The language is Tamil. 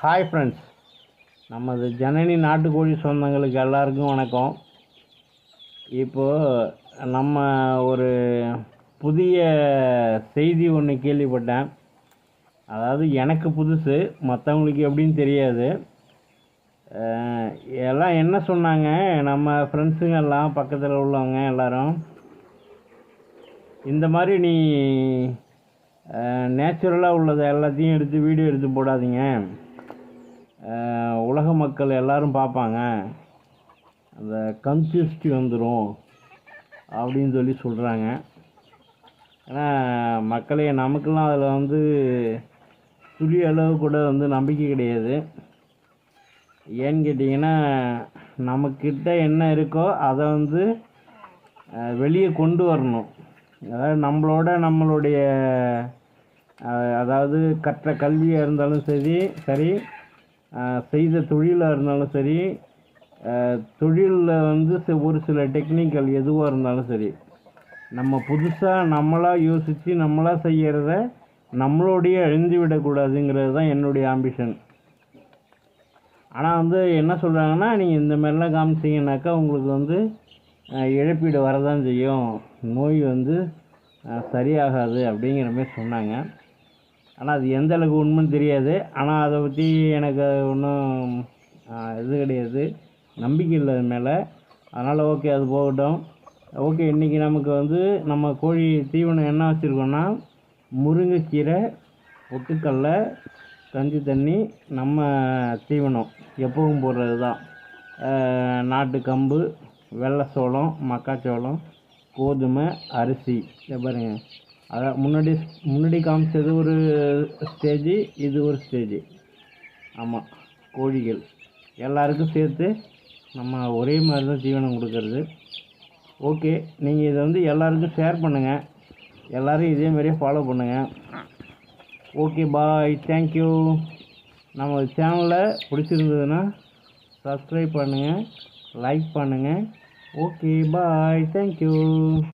ஹாய் ஃப்ரெண்ட்ஸ், நமது ஜனனி நாட்டுக்கோழி சொந்தங்களுக்கு எல்லாருக்கும் வணக்கம். இப்போது நம்ம ஒரு புதிய செய்தி ஒன்று கேள்விப்பட்டேன். அதாவது எனக்கு புதுசு, மற்றவங்களுக்கு எப்படின்னு தெரியாது. எல்லாம் என்ன சொன்னாங்க, நம்ம ஃப்ரெண்ட்ஸுங்கெல்லாம் பக்கத்தில் உள்ளவங்க எல்லாரும், இந்த மாதிரி நீ நேச்சுரலாக உள்ளதை எல்லாத்தையும் எடுத்து வீடியோ எடுத்து போடாதீங்க, உலக மக்கள் எல்லோரும் பார்ப்பாங்க, அந்த கன்ஃபியூஸ்டி வந்துடும் அப்படின்னு சொல்லி சொல்கிறாங்க. ஏன்னா மக்களே, நமக்கெல்லாம் அதில் துளி அளவு கூட நம்பிக்கை கிடையாது. ஏன்னு கேட்டிங்கன்னா, நமக்கிட்ட என்ன இருக்கோ அதை வெளியே கொண்டு வரணும். அதாவது நம்மளுடைய அதாவது கற்ற கல்வியாக இருந்தாலும் சரி, செய்த தொழிலாக இருந்தாலும் சரி, தொழிலில் ஒரு சில டெக்னிக்கல் எதுவாக இருந்தாலும் சரி, நம்ம புதுசாக நம்மளாக யோசித்து நம்மளாக செய்கிறத நம்மளோடைய அழிந்து விடக்கூடாதுங்கிறது தான் என்னுடைய ஆம்பிஷன். ஆனால் என்ன சொல்கிறாங்கன்னா, நீங்கள் இந்த மாதிரிலாம் காமிச்சிங்கனாக்கா உங்களுக்கு இழப்பீடு வரதான் செய்யும், நோய் சரியாகாது அப்படிங்கிற மாதிரி சொன்னாங்க. ஆனால் அது எந்த அளவுக்கு உண்மைன்னு தெரியாது. ஆனால் அதை பற்றி எனக்கு ஒன்றும் இது கிடையாது, நம்பிக்கை இல்லை அது மேலே. அதனால் ஓகே, அது போகட்டும். ஓகே, இன்றைக்கி நமக்கு நம்ம கோழி தீவனம் என்ன வச்சுருக்கோன்னா, முருங்கைக்கீரை, பொட்டுக்கடலை, கஞ்சி தண்ணி, நம்ம தீவனம் எப்பவும் போடுறது தான். நாட்டு கம்பு, வெள்ளை சோளம், மக்காச்சோளம், கோதுமை, அரிசி. இதை பாருங்கள், அதான் முன்னாடி காமிச்சது ஒரு ஸ்டேஜு, இது ஒரு ஸ்டேஜு. ஆமாம், கோழிகள் எல்லாருக்கும் சேர்த்து நம்ம ஒரே மாதிரி தான் தீவனம் கொடுக்கறது. ஓகே, நீங்கள் இதை எல்லாருக்கும் ஷேர் பண்ணுங்கள், எல்லோரும் இதே மாதிரியே ஃபாலோ பண்ணுங்கள். ஓகே, பாய், தேங்க்யூ. நம்ம சேனலை பிடிச்சிருந்ததுன்னா சப்ஸ்கிரைப் பண்ணுங்கள், லைக் பண்ணுங்கள். ஓகே, பாய், தேங்க்யூ.